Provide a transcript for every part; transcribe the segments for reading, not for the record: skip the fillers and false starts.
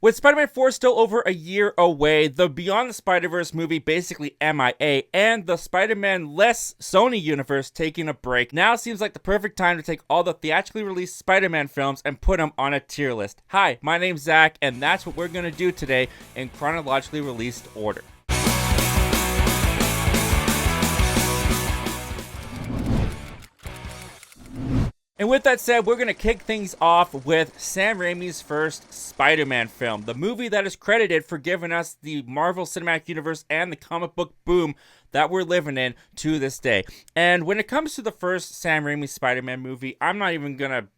With Spider-Man 4 still over a year away, the Beyond the Spider-Verse movie basically MIA, and the Spider-Man-less Sony universe taking a break, now seems like the perfect time to take all the theatrically released Spider-Man films and put them on a tier list. Hi, my name's Zach, and that's what we're going to do today in chronologically released order. And with that said, we're going to kick things off with Sam Raimi's first Spider-Man film, the movie that is credited for giving us the Marvel Cinematic Universe and the comic book boom that we're living in to this day. And when it comes to the first Sam Raimi Spider-Man movie, I'm not even going to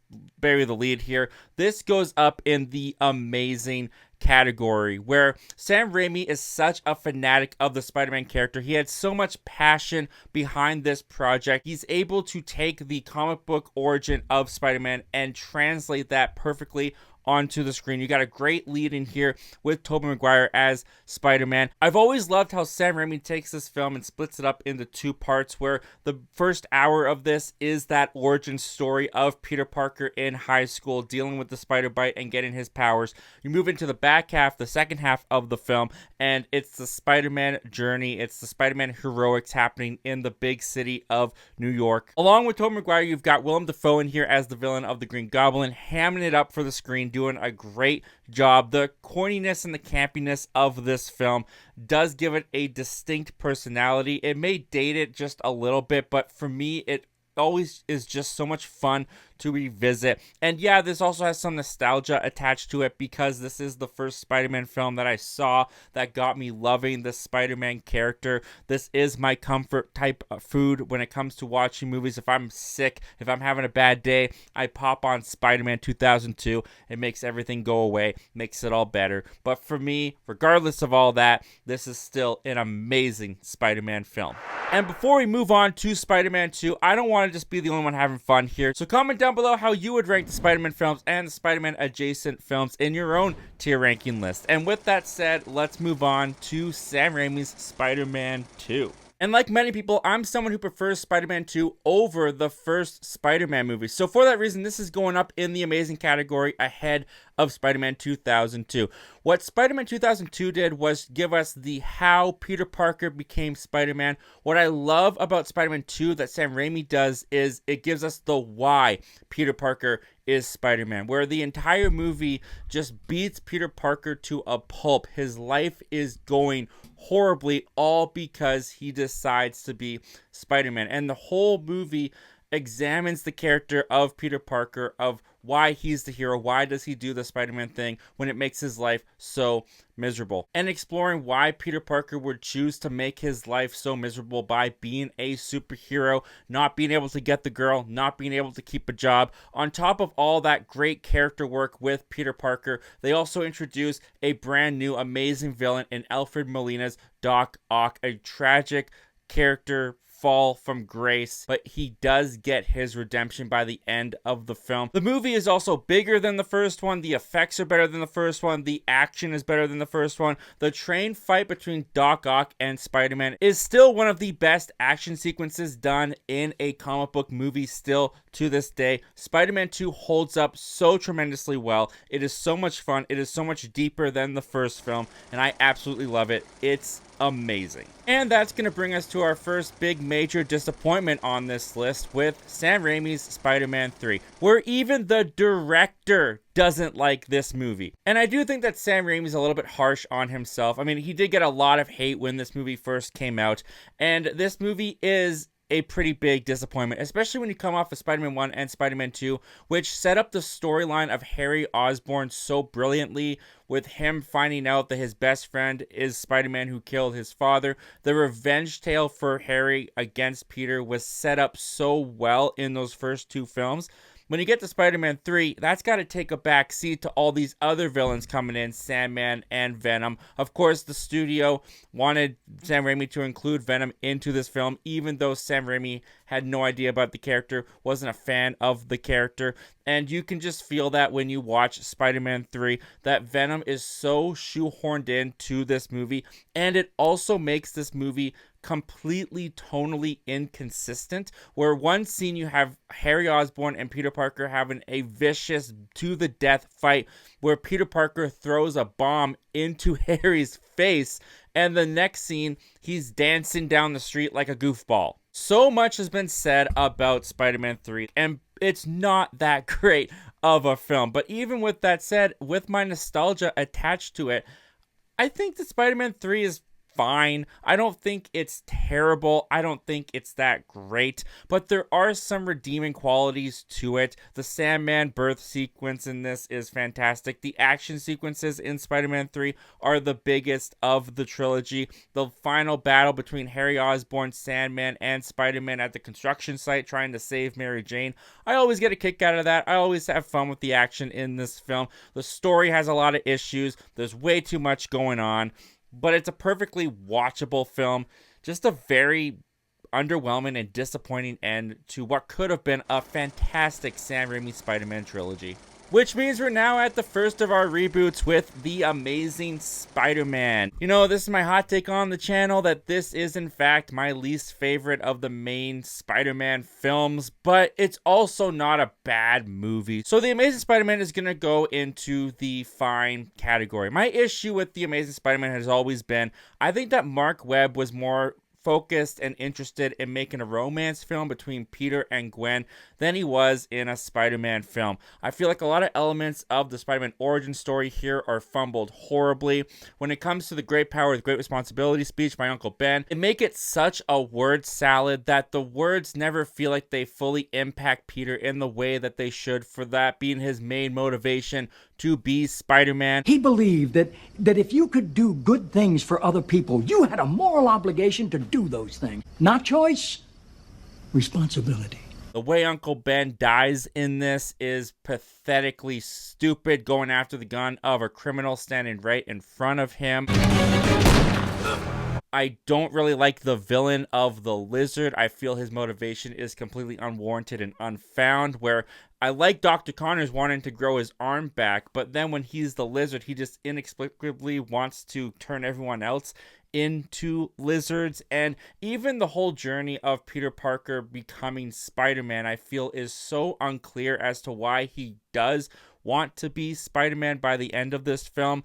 bury the lead here. This goes up in the amazing category, where Sam Raimi is such a fanatic of the Spider-Man character. He had so much passion behind this project. He's able to take the comic book origin of Spider-Man and translate that perfectly onto the screen. You got a great lead in here with Tobey Maguire as Spider-Man. I've always loved how Sam Raimi takes this film and splits it up into two parts, where the first hour of this is that origin story of Peter Parker in high school dealing with the spider bite and getting his powers. You move into the back half, the second half of the film, and it's the Spider-Man journey. It's the Spider-Man heroics happening in the big city of New York. Along with Tobey Maguire, you've got Willem Dafoe in here as the villain of the Green Goblin, hamming it up for the screen, doing a great job. The corniness and the campiness of this film does give it a distinct personality. It may date it just a little bit, but for me, it always is just so much fun to revisit. And yeah, this also has some nostalgia attached to it, because this is the first Spider-Man film that I saw that got me loving the Spider-Man character. This is my comfort type of food when it comes to watching movies. If I'm sick, if I'm having a bad day, I pop on Spider-Man 2002. It makes everything go away, makes it all better. But for me, regardless of all that, this is still an amazing Spider-Man film. And before we move on to Spider-Man 2, I don't want to just be the only one having fun here. So comment down below how you would rank the Spider-Man films and the Spider-Man adjacent films in your own tier ranking list. And with that said, let's move on to Sam Raimi's Spider-Man 2. And like many people, I'm someone who prefers Spider-Man 2 over the first Spider-Man movie. So for that reason, this is going up in the amazing category ahead of Spider-Man 2002. What Spider-Man 2002 did was give us the how Peter Parker became Spider-Man. What I love about Spider-Man 2 that Sam Raimi does is it gives us the why Peter Parker is Spider-Man, where the entire movie just beats Peter Parker to a pulp. His life is going horribly, all because he decides to be Spider-Man. And the whole movie examines the character of Peter Parker, of why he's the hero, why does he do the Spider-Man thing when it makes his life so miserable, and exploring why Peter Parker would choose to make his life so miserable by being a superhero, not being able to get the girl, not being able to keep a job. On top of all that great character work with Peter Parker, they also introduce a brand new amazing villain in Alfred Molina's Doc Ock, a tragic character fall from grace, but he does get his redemption by the end of the film. The movie is also bigger than the first one. The effects are better than the first one. The action is better than the first one. The train fight between Doc Ock and Spider-Man is still one of the best action sequences done in a comic book movie still to this day. Spider-Man 2 holds up so tremendously well. It is so much fun. It is so much deeper than the first film, and I absolutely love it. It's amazing. And that's going to bring us to our first big major disappointment on this list with Sam Raimi's Spider-Man 3, where even the director doesn't like this movie. And I do think that Sam Raimi's a little bit harsh on himself. I mean, he did get a lot of hate when this movie first came out, and this movie is a pretty big disappointment, especially when you come off of Spider-Man 1 and Spider-Man 2, which set up the storyline of Harry Osborn so brilliantly, with him finding out that his best friend is Spider-Man who killed his father. The revenge tale for Harry against Peter was set up so well in those first two films. When you get to Spider-Man 3, that's got to take a back seat to all these other villains coming in, Sandman and Venom. Of course, the studio wanted Sam Raimi to include Venom into this film, even though Sam Raimi had no idea about the character, wasn't a fan of the character. And you can just feel that when you watch Spider-Man 3, that Venom is so shoehorned into this movie. And it also makes this movie completely tonally inconsistent, where one scene you have Harry Osborn and Peter Parker having a vicious to the death fight where Peter Parker throws a bomb into Harry's face, and the next scene he's dancing down the street like a goofball. So much has been said about Spider-Man 3, and it's not that great of a film. But even with that said, with my nostalgia attached to it, I think that Spider-Man 3 is fine. I don't think it's terrible. I don't think it's that great, but there are some redeeming qualities to it. The Sandman birth sequence in this is fantastic. The action sequences in Spider-Man 3 are the biggest of the trilogy. The final battle between Harry Osborn, Sandman, and Spider-Man at the construction site trying to save Mary Jane. I always get a kick out of that. I always have fun with the action in this film. The story has a lot of issues. There's way too much going on, but it's a perfectly watchable film. Just a very underwhelming and disappointing end to what could have been a fantastic Sam Raimi Spider-Man trilogy. Which means we're now at the first of our reboots with The Amazing Spider-Man. You know, this is my hot take on the channel, that this is in fact my least favorite of the main Spider-Man films, but it's also not a bad movie. So The Amazing Spider-Man is going to go into the fine category. My issue with The Amazing Spider-Man has always been, I think that Mark Webb was more focused and interested in making a romance film between Peter and Gwen than he was in a Spider-Man film. I feel like a lot of elements of the Spider-Man origin story here are fumbled horribly. When it comes to the great power with great responsibility speech by Uncle Ben, they make it such a word salad that the words never feel like they fully impact Peter in the way that they should, for that being his main motivation to be Spider-Man. He believed that if you could do good things for other people, you had a moral obligation to do those things. Not choice, responsibility. The way Uncle Ben dies in this is pathetically stupid, going after the gun of a criminal standing right in front of him. I don't really like the villain of the Lizard. I feel his motivation is completely unwarranted and unfound, where I like Dr. Connors wanting to grow his arm back, but then when he's the Lizard, he just inexplicably wants to turn everyone else into lizards. And even the whole journey of Peter Parker becoming Spider-Man, I feel is so unclear as to why he does want to be Spider-Man by the end of this film.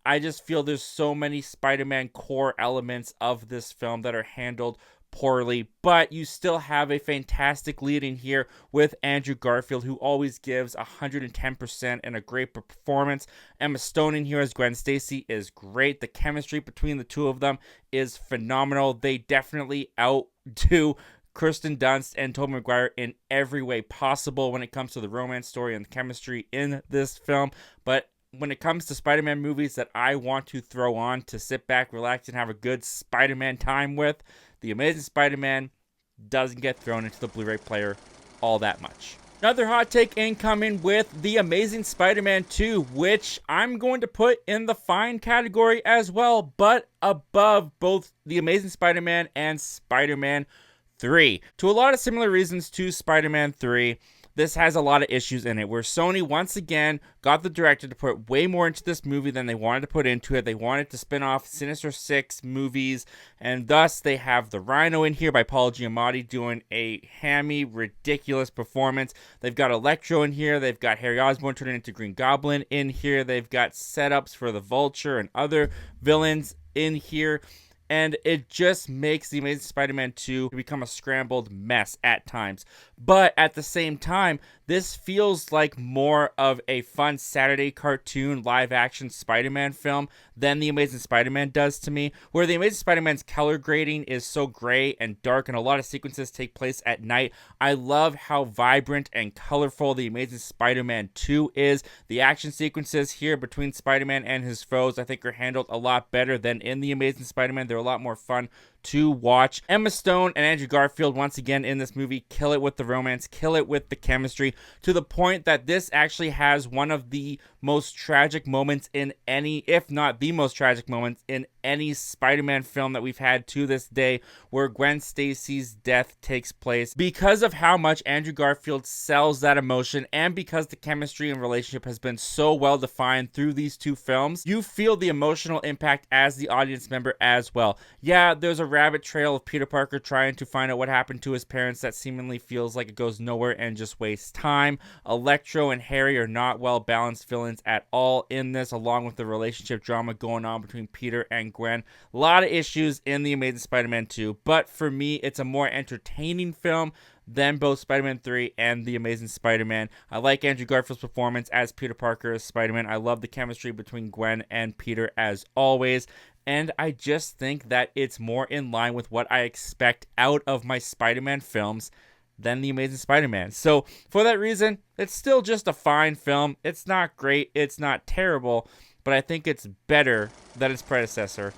I just feel there's so many Spider-Man core elements of this film that are handled poorly, but you still have a fantastic lead in here with Andrew Garfield, who always gives 110% and a great performance. Emma Stone in here as Gwen Stacy is great. The chemistry between the two of them is phenomenal. They definitely outdo Kirsten Dunst and Tobey Maguire in every way possible when it comes to the romance story and the chemistry in this film. But when it comes to Spider-Man movies that I want to throw on to sit back, relax, and have a good Spider-Man time with, The Amazing Spider-Man doesn't get thrown into the Blu-ray player all that much. Another hot take incoming with The Amazing Spider-Man 2, which I'm going to put in the fine category as well, but above both The Amazing Spider-Man and Spider-Man 3. To a lot of similar reasons to Spider-Man 3, this has a lot of issues in it, where Sony once again got the director to put way more into this movie than they wanted to put into it. They wanted to spin off Sinister Six movies, and thus they have the Rhino in here by Paul Giamatti doing a hammy, ridiculous performance. They've got Electro in here. They've got Harry Osborn turning into Green Goblin in here. They've got setups for the Vulture and other villains in here. And it just makes The Amazing Spider-Man 2 become a scrambled mess at times. But at the same time, this feels like more of a fun Saturday cartoon live-action Spider-Man film than The Amazing Spider-Man does to me, where The Amazing Spider-Man's color grading is so gray and dark, and a lot of sequences take place at night. I love how vibrant and colorful The Amazing Spider-Man 2 is. The action sequences here between Spider-Man and his foes, I think, are handled a lot better than in The Amazing Spider-Man. They're a lot more fun to watch. Emma Stone and Andrew Garfield once again in this movie kill it with the romance, kill it with the chemistry, to the point that this actually has one of the most tragic moments in any, if not the most tragic moments in any Spider-Man film that we've had to this day where Gwen Stacy's death takes place, because of how much Andrew Garfield sells that emotion, and because the chemistry and relationship has been so well defined through these two films. You feel the emotional impact as the audience member as well. Yeah, there's a rabbit trail of Peter Parker trying to find out what happened to his parents that seemingly feels like it goes nowhere and just wastes time. Electro and Harry are not well balanced villains at all in this, along with the relationship drama going on between Peter and Gwen. A lot of issues in The Amazing Spider-Man 2, but for me, it's a more entertaining film than both Spider-Man 3 and The Amazing Spider-Man. I like Andrew Garfield's performance as Peter Parker as Spider-Man. I love the chemistry between Gwen and Peter as always. And I just think that it's more in line with what I expect out of my Spider-Man films than The Amazing Spider-Man. So for that reason, it's still just a fine film. It's not great. It's not terrible. But I think it's better than its predecessor.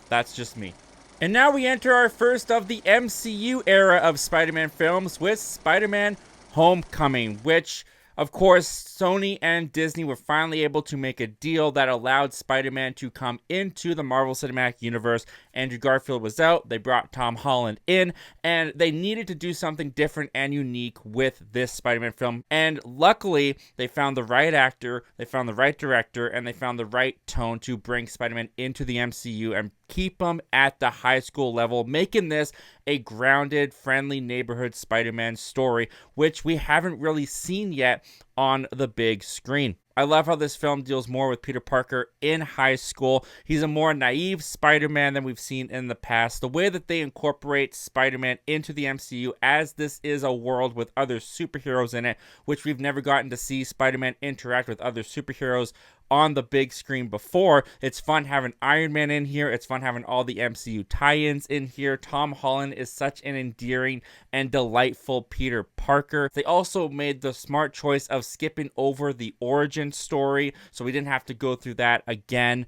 That's just me. And now we enter our first of the MCU era of Spider-Man films with Spider-Man Homecoming, which, of course, Sony and Disney were finally able to make a deal that allowed Spider-Man to come into the Marvel Cinematic Universe. Andrew Garfield was out, they brought Tom Holland in, and they needed to do something different and unique with this Spider-Man film. And luckily, they found the right actor, they found the right director, and they found the right tone to bring Spider-Man into the MCU and keep him at the high school level, making this a grounded, friendly neighborhood Spider-Man story, which we haven't really seen yet on the big screen. I love how this film deals more with Peter Parker in high school. He's a more naive Spider-Man than we've seen in the past. The way that they incorporate Spider-Man into the MCU, as this is a world with other superheroes in it, which we've never gotten to see Spider-Man interact with other superheroes on the big screen before. It's fun having Iron Man in here. It's fun having all the MCU tie-ins in here. Tom Holland is such an endearing and delightful Peter Parker. They also made the smart choice of skipping over the origin story, so we didn't have to go through that again.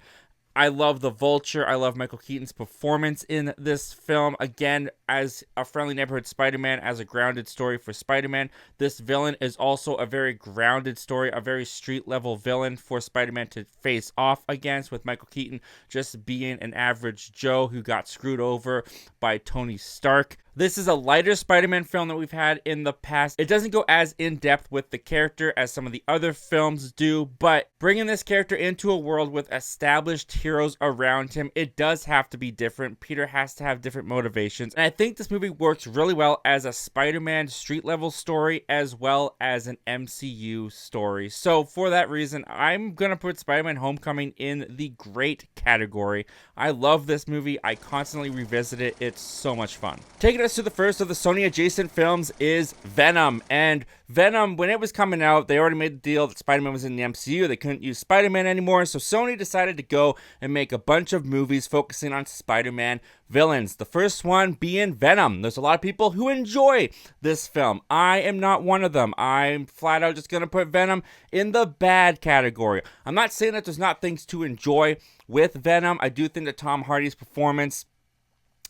I love the Vulture. I love Michael Keaton's performance in this film. Again, as a friendly neighborhood Spider-Man, as a grounded story for Spider-Man. This villain is also a very grounded story, a very street-level villain for Spider-Man to face off against, with Michael Keaton just being an average Joe who got screwed over by Tony Stark. This is a lighter Spider-Man film that we've had in the past. It doesn't go as in-depth with the character as some of the other films do, but bringing this character into a world with established heroes around him, it does have to be different. Peter has to have different motivations, and I think this movie works really well as a Spider-Man street-level story as well as an MCU story. So for that reason, I'm going to put Spider-Man Homecoming in the great category. I love this movie. I constantly revisit it. It's so much fun. Taking us to the first of the Sony adjacent films is Venom. And Venom, when it was coming out, they already made the deal that Spider-Man was in the MCU. They couldn't use Spider-Man anymore, so Sony decided to go and make a bunch of movies focusing on Spider-Man villains. The first one being Venom. There's a lot of people who enjoy this film. I am not one of them. I'm flat out just going to put Venom in the bad category. I'm not saying that there's not things to enjoy with Venom. I do think that Tom Hardy's performance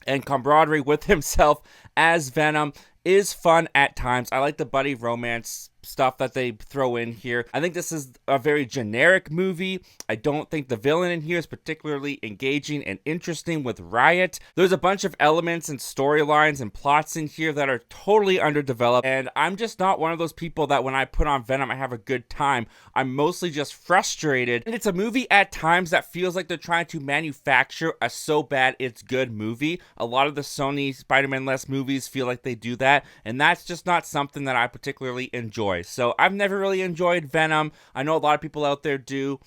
and camaraderie with himself as Venom is fun at times. I like the buddy romance stuff that they throw in here. I think this is a very generic movie. I don't think the villain in here is particularly engaging and interesting with Riot. There's a bunch of elements and storylines and plots in here that are totally underdeveloped, and I'm just not one of those people that when I put on Venom, I have a good time. I'm mostly just frustrated, and it's a movie at times that feels like they're trying to manufacture a so bad it's good movie. A lot of the Sony Spider-Man-less movies feel like they do that, and that's just not something that I particularly enjoy. So I've never really enjoyed Venom. I know a lot of people out there do,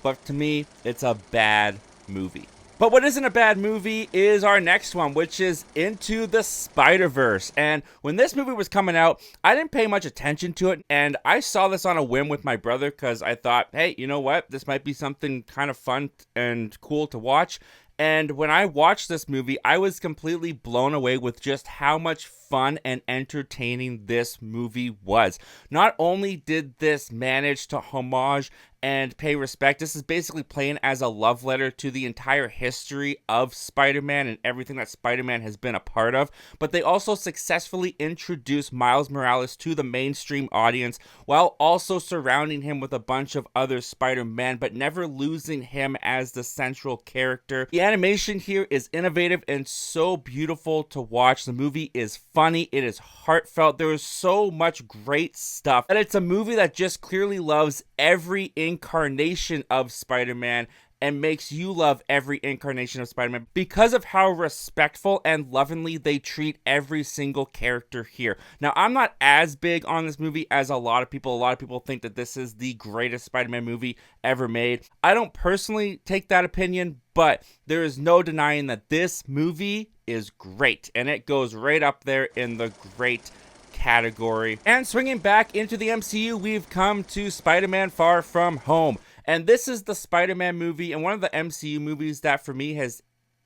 but to me, it's a bad movie. But what isn't a bad movie is our next one, which is Into the Spider-Verse. And when this movie was coming out, I didn't pay much attention to it, and I saw this on a whim with my brother because I thought, hey, you know what? This might be something kind of fun and cool to watch. And when I watched this movie, I was completely blown away with just how much fun and entertaining this movie was. Not only did this manage to homage and pay respect, this is basically playing as a love letter to the entire history of Spider-Man and everything that Spider-Man has been a part of, but they also successfully introduced Miles Morales to the mainstream audience while also surrounding him with a bunch of other Spider-Man, but never losing him as the central character. The animation here is innovative and so beautiful to watch. The movie is funny, it is heartfelt, there is so much great stuff, and it's a movie that just clearly loves every incarnation of Spider-Man and makes you love every incarnation of Spider-Man because of how respectful and lovingly they treat every single character here. Now, I'm not as big on this movie as a lot of people. A lot of people think that this is the greatest Spider-Man movie ever made. I don't personally take that opinion, but there is no denying that this movie is great, and it goes right up there in the great category. And swinging back into the MCU, we've come to Spider-Man Far From Home. And this is the Spider-Man movie and one of the MCU movies that for me has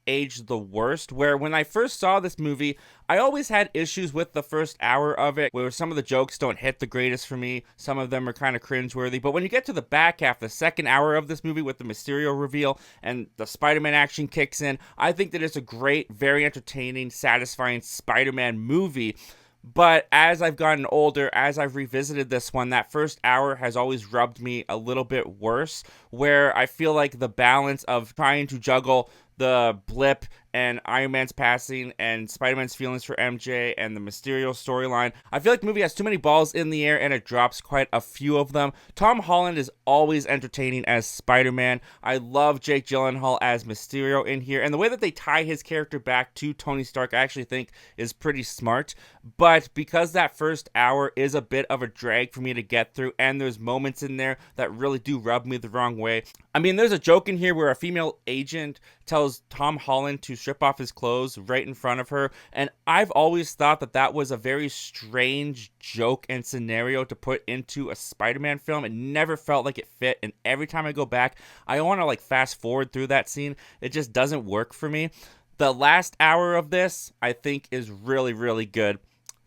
aged the worst, where when I first saw this movie, I always had issues with the first hour of it, where some of the jokes don't hit the greatest for me. Some of them are kind of cringeworthy. But when you get to the back half, the second hour of this movie with the Mysterio reveal and the Spider-Man action kicks in, I think that it's a great, very entertaining, satisfying Spider-Man movie. But as I've gotten older, as I've revisited this one, that first hour has always rubbed me a little bit worse, where I feel like the balance of trying to juggle the blip and Iron Man's passing and Spider-Man's feelings for MJ and the Mysterio storyline, I feel like the movie has too many balls in the air and it drops quite a few of them. Tom Holland is always entertaining as Spider-Man. I love Jake Gyllenhaal as Mysterio in here, and the way that they tie his character back to Tony Stark I actually think is pretty smart. But because that first hour is a bit of a drag for me to get through, and there's moments in there that really do rub me the wrong way. I mean, there's a joke in here where a female agent tells Tom Holland to strip off his clothes right in front of her, and I've always thought that that was a very strange joke and scenario to put into a Spider-Man film. It never felt like it fit, and every time I go back, I want to like fast forward through that scene. It just doesn't work for me. The last hour of this, I think, is really, really good.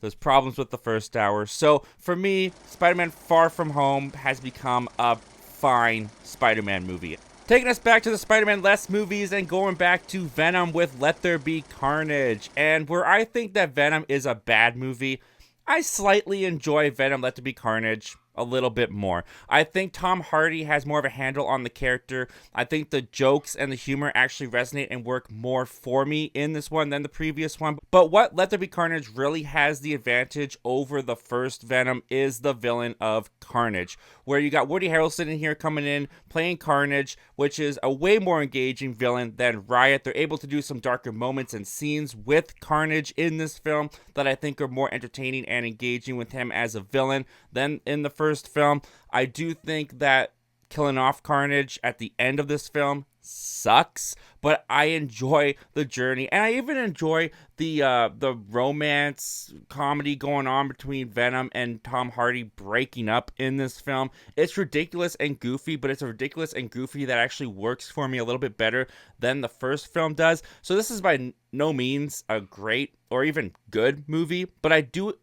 There's problems with the first hour. So for me, Spider-Man Far From Home has become a fine Spider-Man movie. Taking us back to the Spider-Man Less movies and going back to Venom with Let There Be Carnage. And where I think that Venom is a bad movie, I slightly enjoy Venom Let There Be Carnage a little bit more. I think Tom Hardy has more of a handle on the character. I think the jokes and the humor actually resonate and work more for me in this one than the previous one. But what Let There Be Carnage really has the advantage over the first Venom is the villain of Carnage, where you got Woody Harrelson in here coming in, playing Carnage, which is a way more engaging villain than Riot. They're able to do some darker moments and scenes with Carnage in this film that I think are more entertaining and engaging with him as a villain than in the first film. I do think that killing off Carnage at the end of this film sucks, but I enjoy the journey, and I even enjoy the romance comedy going on between Venom and Tom Hardy breaking up in this film. It's ridiculous and goofy, but it's a ridiculous and goofy that actually works for me a little bit better than the first film does. So this is by no means a great or even good movie, but I do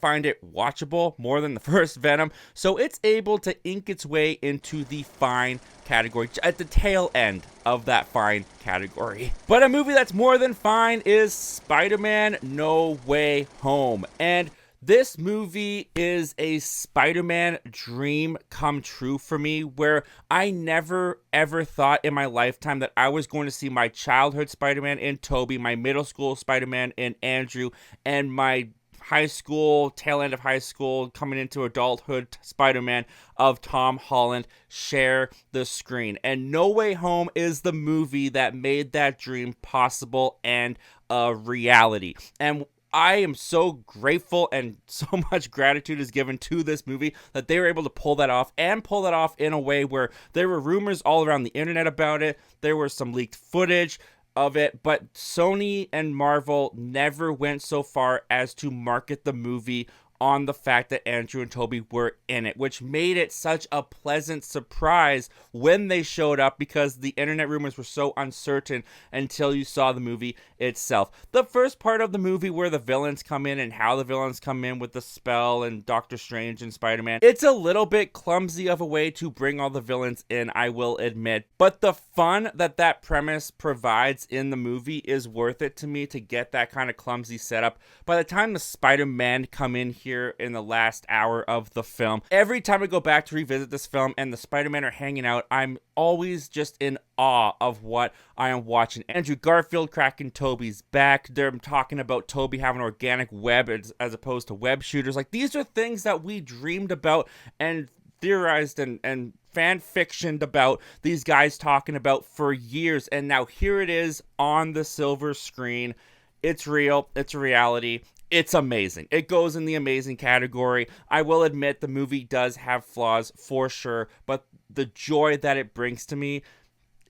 find it watchable more than the first Venom, so it's able to ink its way into the fine category, at the tail end of that fine category. But a movie that's more than fine is Spider-Man No Way Home, and this movie is a Spider-Man dream come true for me, where I never ever thought in my lifetime that I was going to see my childhood Spider-Man in Tobey, my middle school Spider-Man in Andrew, and my high school, tail end of high school, coming into adulthood Spider-Man of Tom Holland share the screen. And No Way Home is the movie that made that dream possible and a reality. And I am so grateful, and so much gratitude is given to this movie that they were able to pull that off, and pull that off in a way where there were rumors all around the internet about it. There was some leaked footage of it, but Sony and Marvel never went so far as to market the movie on the fact that Andrew and Tobey were in it, which made it such a pleasant surprise when they showed up, because the internet rumors were so uncertain until you saw the movie itself. The first part of the movie where the villains come in and how the villains come in with the spell and Doctor Strange and Spider-Man, it's a little bit clumsy of a way to bring all the villains in, I will admit, but the fun that that premise provides in the movie is worth it to me to get that kind of clumsy setup. By the time the Spider-Man come in here, here in the last hour of the film. Every time I go back to revisit this film and the Spider-Man are hanging out, I'm always just in awe of what I am watching. Andrew Garfield cracking Tobey's back. They're talking about Tobey having organic web as opposed to web shooters. Like, these are things that we dreamed about and theorized and fan fictioned about, these guys talking about for years, and now here it is on the silver screen. It's real, it's a reality, it's amazing. It goes in the amazing category. I will admit the movie does have flaws for sure, but the joy that it brings to me,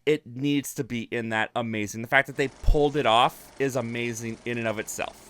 it needs to be in that amazing. The fact that they pulled it off is amazing in and of itself.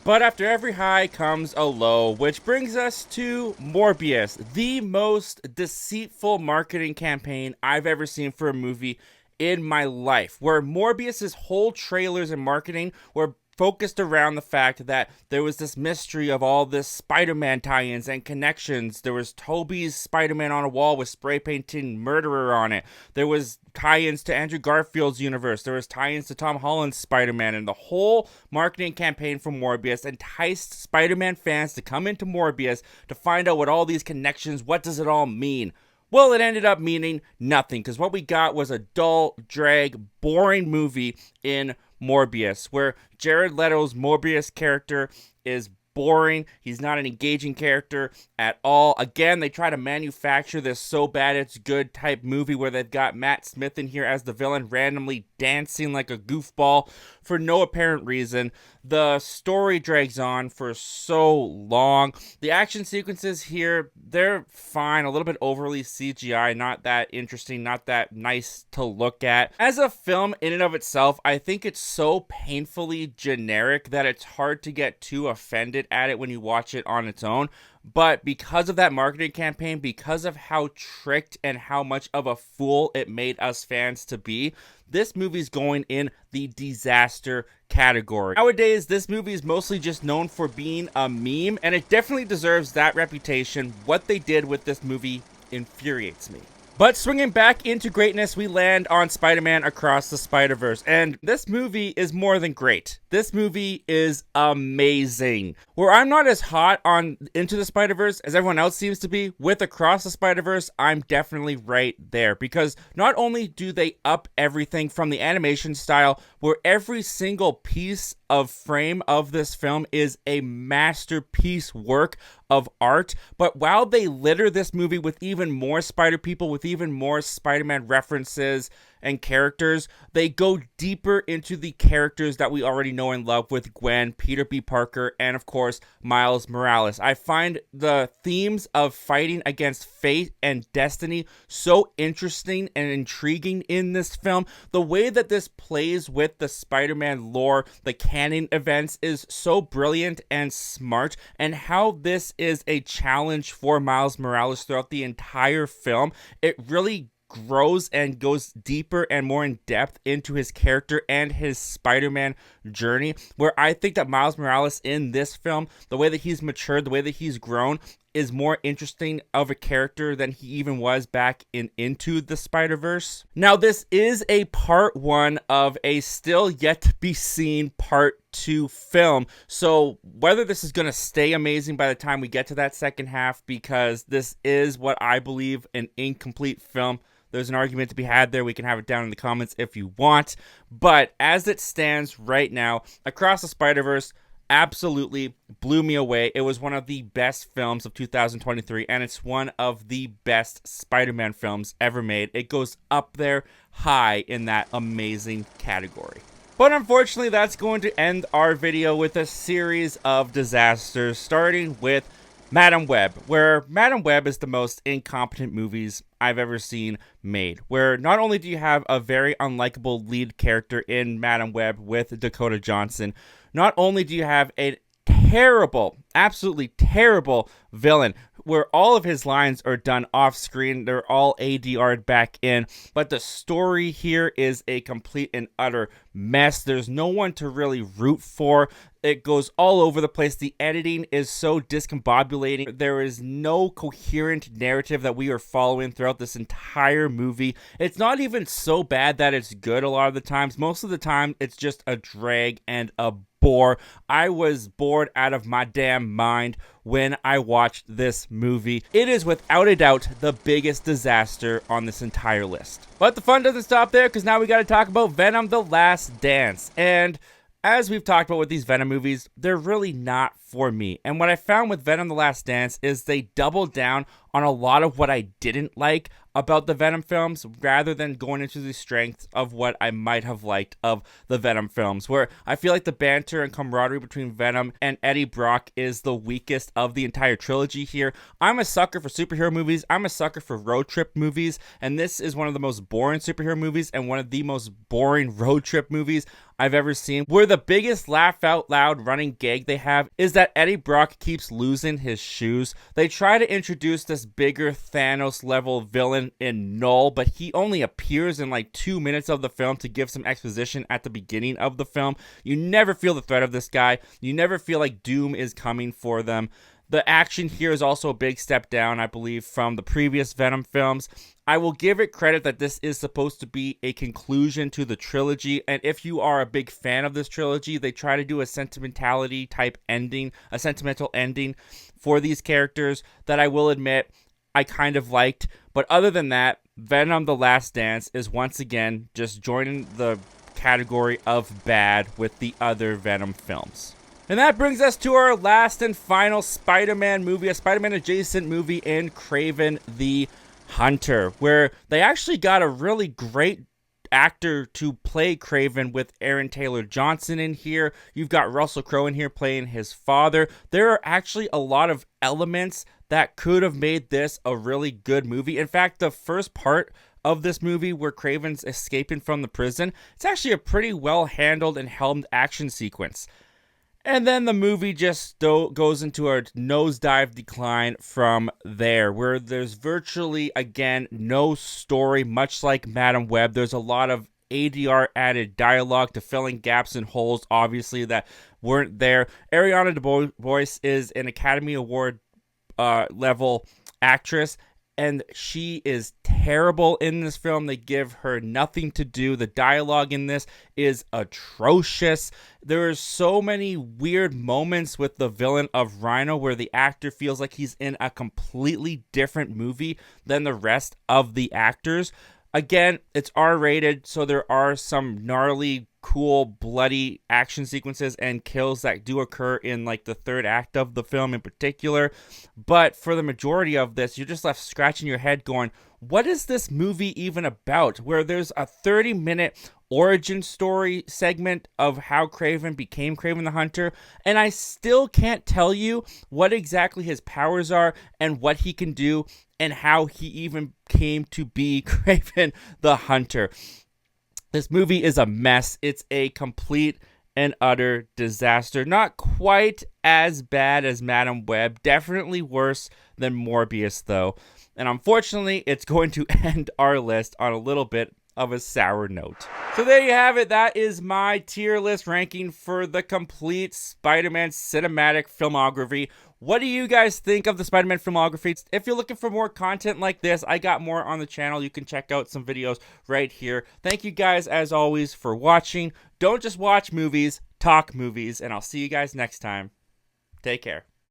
But after every high comes a low, which brings us to Morbius, the most deceitful marketing campaign I've ever seen for a movie in my life, where Morbius's whole trailers and marketing were focused around the fact that there was this mystery of all this Spider-Man tie-ins and connections. There was Tobey's Spider-Man on a wall with spray painting murderer on it. There was tie-ins to Andrew Garfield's universe. There was tie-ins to Tom Holland's Spider-Man, and the whole marketing campaign for Morbius enticed Spider-Man fans to come into Morbius to find out what all these connections, what does it all mean? Well, it ended up meaning nothing, because what we got was a dull, drag, boring movie in Morbius, where Jared Leto's Morbius character is boring. He's not an engaging character at all. Again, they try to manufacture this so bad it's good type movie where they've got Matt Smith in here as the villain, randomly dancing like a goofball for no apparent reason. The story drags on for so long. The action sequences here, they're fine, a little bit overly CGI, not that interesting, not that nice to look at. As a film in and of itself, I think it's so painfully generic that it's hard to get too offended at it when you watch it on its own. But because of that marketing campaign, because of how tricked and how much of a fool it made us fans to be, this movie's going in the disaster category. Nowadays, this movie is mostly just known for being a meme, and it definitely deserves that reputation. What they did with this movie infuriates me. But swinging back into greatness, we land on Spider-Man Across the Spider-Verse, and this movie is more than great. This movie is amazing. Where I'm not as hot on Into the Spider-Verse as everyone else seems to be, with Across the Spider-Verse, I'm definitely right there, because not only do they up everything from the animation style, where every single piece of frame of this film is a masterpiece work of art, but while they litter this movie with even more Spider People, with even more Spider-Man references and characters, they go deeper into the characters that we already know and love with Gwen, Peter B. Parker, and of course, Miles Morales. I find the themes of fighting against fate and destiny so interesting and intriguing in this film. The way that this plays with the Spider-Man lore, the canon events, is so brilliant and smart, and how this is a challenge for Miles Morales throughout the entire film. It really grows and goes deeper and more in depth into his character and his Spider-Man journey, where I think that Miles Morales in this film, the way that he's matured, the way that he's grown, is more interesting of a character than he even was back in Into the Spider-Verse. Now, this is a part one of a still yet to be seen part 2 film, so whether this is going to stay amazing by the time we get to that second half, because this is what I believe an incomplete film. There's an argument to be had there. We can have it down in the comments if you want. But as it stands right now, Across the Spider-Verse absolutely blew me away. It was one of the best films of 2023, and it's one of the best Spider-Man films ever made. It goes up there high in that amazing category. But unfortunately, that's going to end our video with a series of disasters, starting with Madam Web, where Madam Web is the most incompetent movies I've ever seen made, where not only do you have a very unlikable lead character in Madam Web with Dakota Johnson, not only do you have a terrible, absolutely terrible villain, where all of his lines are done off screen, they're all ADR'd back in, but the story here is a complete and utter mess. There's no one to really root for. It goes all over the place. The editing is so discombobulating. There is no coherent narrative that we are following throughout this entire movie. It's not even so bad that it's good a lot of the times. Most of the time, it's just a drag and a bore. I was bored out of my damn mind when I watched this movie. It is without a doubt the biggest disaster on this entire list. But the fun doesn't stop there, because now we got to talk about Venom: The Last Dance. And as we've talked about with these Venom movies, they're really not for me. And what I found with Venom: The Last Dance is they doubled down on a lot of what I didn't like about the Venom films, rather than going into the strengths of what I might have liked of the Venom films, where I feel like the banter and camaraderie between Venom and Eddie Brock is the weakest of the entire trilogy here. I'm a sucker for superhero movies. I'm a sucker for road trip movies, and this is one of the most boring superhero movies and one of the most boring road trip movies I've ever seen, where the biggest laugh out loud running gag they have is that Eddie Brock keeps losing his shoes. They try to introduce this bigger Thanos level villain in Null, but he only appears in like 2 minutes of the film to give some exposition at the beginning of the film. You never feel the threat of this guy. You never feel like doom is coming for them. The action here is also a big step down, I believe, from the previous Venom films. I will give it credit that this is supposed to be a conclusion to the trilogy, and if you are a big fan of this trilogy, they try to do a sentimentality type ending, a sentimental ending for these characters that I will admit I kind of liked. But other than that, Venom: The Last Dance is once again just joining the category of bad with the other Venom films. And that brings us to our last and final Spider-Man movie, a Spider-Man adjacent movie in Kraven the Hunter, where they actually got a really great actor to play Kraven with Aaron Taylor Johnson in here. You've got Russell Crowe in here playing his father. There are actually a lot of elements that could have made this a really good movie. In fact, the first part of this movie where Kraven's escaping from the prison, it's actually a pretty well handled and helmed action sequence. And then the movie just goes into a nosedive decline from there, where there's virtually, again, no story, much like Madam Web. There's a lot of ADR added dialogue to fill in gaps and holes, obviously, that weren't there. Ariana DeBose is an Academy Award level actress, and she is terrible in this film. They give her nothing to do. The dialogue in this is atrocious. There are so many weird moments with the villain of Rhino where the actor feels like he's in a completely different movie than the rest of the actors. Again, it's R-rated, so there are some gnarly, cool, bloody action sequences and kills that do occur in like the third act of the film in particular. But for the majority of this, you're just left scratching your head going, what is this movie even about? Where there's a 30-minute origin story segment of how Kraven became Kraven the Hunter, and I still can't tell you what exactly his powers are and what he can do and how he even came to be Kraven the Hunter. This movie is a mess. It's a complete and utter disaster. Not quite as bad as Madam Web. Definitely worse than Morbius, though. And unfortunately, it's going to end our list on a little bit of a sour note. So there you have it. That is my tier list ranking for the complete Spider-Man cinematic filmography. What do you guys think of the Spider-Man filmography? If you're looking for more content like this, I got more on the channel. You can check out some videos right here. Thank you guys, as always, for watching. Don't just watch movies, talk movies, and I'll see you guys next time. Take care.